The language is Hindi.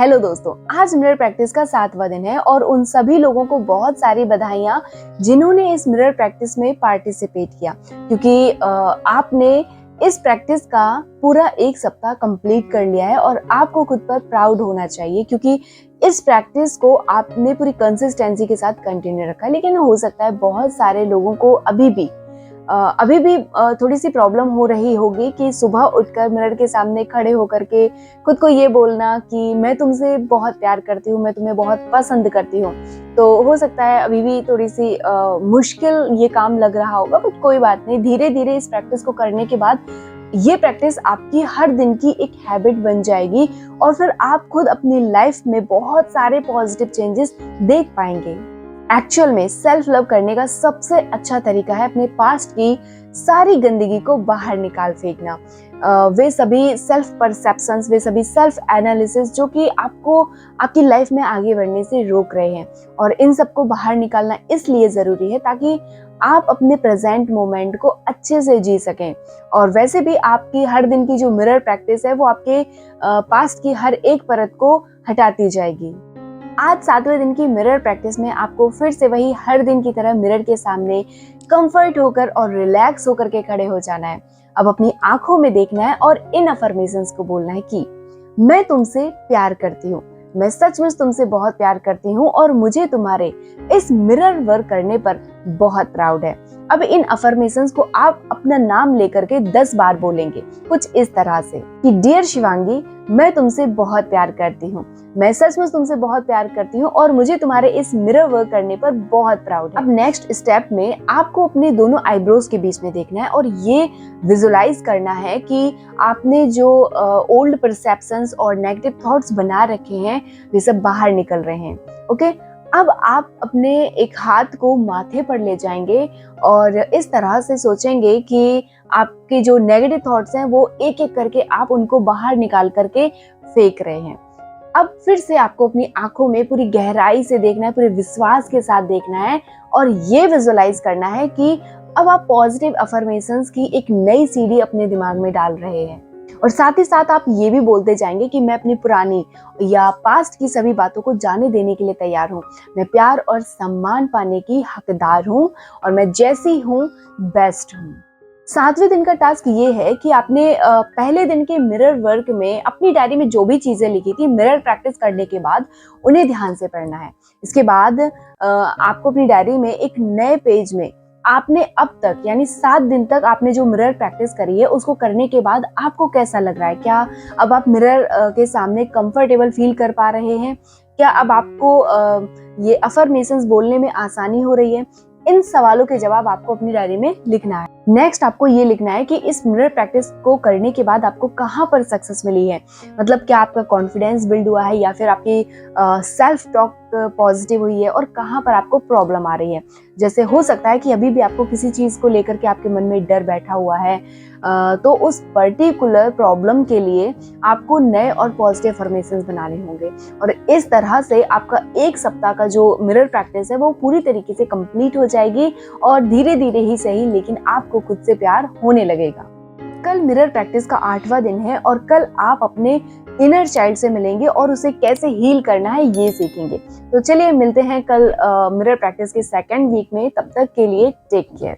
हेलो दोस्तों, आज मिरर प्रैक्टिस का 7वां दिन है और उन सभी लोगों को बहुत सारी बधाइयां जिन्होंने इस मिरर प्रैक्टिस में पार्टिसिपेट किया, क्योंकि आपने इस प्रैक्टिस का पूरा 1 सप्ताह कंप्लीट कर लिया है और आपको खुद पर प्राउड होना चाहिए, क्योंकि इस प्रैक्टिस को आपने पूरी कंसिस्टेंसी के साथ कंटिन्यू रखा है। लेकिन हो सकता है बहुत सारे लोगों को अभी भी थोड़ी सी प्रॉब्लम हो रही होगी कि सुबह उठकर मिरर के सामने खड़े होकर के खुद को ये बोलना कि मैं तुमसे बहुत प्यार करती हूँ, मैं तुम्हें बहुत पसंद करती हूँ। तो हो सकता है अभी भी थोड़ी सी मुश्किल ये काम लग रहा होगा, बट कोई बात नहीं। धीरे धीरे इस प्रैक्टिस को करने के बाद ये प्रैक्टिस आपकी हर दिन की एक हैबिट बन जाएगी और फिर आप खुद अपनी लाइफ में बहुत सारे पॉजिटिव चेंजेस देख पाएंगे। एक्चुअल में सेल्फ लव करने का सबसे अच्छा तरीका है अपने पास्ट की सारी गंदगी को बाहर निकाल फेंकना। वे सभी सेल्फ परसेप्शंस, वे सभी सेल्फ एनालिसिस जो कि आपको आपकी लाइफ में आगे बढ़ने से रोक रहे हैं, और इन सबको बाहर निकालना इसलिए ज़रूरी है ताकि आप अपने प्रेजेंट मोमेंट को अच्छे से जी सकें। और वैसे भी आपकी हर दिन की जो मिरर प्रैक्टिस है वो आपके पास्ट की हर एक परत को हटाती जाएगी। आज 7वें दिन की मिरर प्रैक्टिस में आपको फिर से वही हर दिन की तरह मिरर के सामने कंफर्ट होकर और रिलैक्स होकर के खड़े हो जाना है। अब अपनी आंखों में देखना है और इन अफर्मेशंस को बोलना है कि मैं तुमसे प्यार करती हूँ, मैं सचमुच तुमसे बहुत प्यार करती हूँ और मुझे तुम्हारे इस मिरर वर्क करने पर बहुत प्राउड है। अब इन अफर्मेशंस को आप अपना नाम लेकर के 10 बार बोलेंगे, कुछ इस तरह से कि डियर शिवांगी, मैं तुमसे बहुत प्यार करती हूँ, मैं सचमुच तुमसे बहुत प्यार करती हूँ और मुझे तुम्हारे इस मिरर वर्क करने पर बहुत प्राउड है। अब नेक्स्ट स्टेप में आपको अपने दोनों आईब्रोज के बीच में देखना है और ये विजुलाइज करना है कि आपने जो ओल्ड परसेप्शंस और नेगेटिव थॉट्स बना रखे हैं वे सब बाहर निकल रहे हैं। ओके, अब आप अपने एक हाथ को माथे पर ले जाएंगे और इस तरह से सोचेंगे कि आपके जो नेगेटिव थॉट्स हैं वो एक एक करके आप उनको बाहर निकाल करके फेंक रहे हैं। अब फिर से आपको अपनी आंखों में पूरी गहराई से देखना है, पूरे विश्वास के साथ देखना है और ये विजुलाइज करना है कि अब आप पॉजिटिव अफर्मेशंस की एक नई सीढ़ी अपने दिमाग में डाल रहे हैं। और साथ ही साथ आप ये भी बोलते जाएंगे कि मैं अपनी पुरानी या पास्ट की सभी बातों को जाने देने के लिए तैयार हूँ, मैं प्यार और सम्मान पाने की हकदार हूँ और मैं जैसी हूँ बेस्ट हूँ। 7वें दिन का टास्क ये है कि आपने पहले दिन के मिरर वर्क में अपनी डायरी में जो भी चीजें लिखी थी मिरर प्रैक्टिस करने के बाद उन्हें ध्यान से पढ़ना है। इसके बाद आपको अपनी डायरी में एक नए पेज में आपने अब तक यानी 7 दिन तक आपने जो मिरर प्रैक्टिस करी है उसको करने के बाद आपको कैसा लग रहा है। क्या अब आप मिरर के सामने कंफर्टेबल फील कर पा रहे हैं? क्या अब आपको ये अफर्मेशंस बोलने में आसानी हो रही है? इन सवालों के जवाब आपको अपनी डायरी में लिखना है। नेक्स्ट आपको ये लिखना है कि इस मिरर प्रैक्टिस को करने के बाद आपको कहाँ पर सक्सेस मिली है। मतलब क्या आपका कॉन्फिडेंस बिल्ड हुआ है या फिर आपकी सेल्फ टॉक पॉजिटिव हुई है और कहाँ पर आपको प्रॉब्लम आ रही है। जैसे हो सकता है कि अभी भी आपको किसी चीज को लेकर के आपके मन में डर बैठा हुआ है, तो उस पर्टिकुलर प्रॉब्लम के लिए आपको नए और पॉजिटिव अफर्मेशंस बनाने होंगे। और इस तरह से आपका 1 सप्ताह का जो मिरर प्रैक्टिस है वो पूरी तरीके से कंप्लीट हो जाएगी और धीरे धीरे ही सही लेकिन आपको खुद से प्यार होने लगेगा। कल मिरर प्रैक्टिस का 8वां दिन है और कल आप अपने इनर चाइल्ड से मिलेंगे और उसे कैसे हील करना है ये सीखेंगे। तो चलिए मिलते हैं कल मिरर प्रैक्टिस के 2nd वीक में। तब तक के लिए टेक केयर।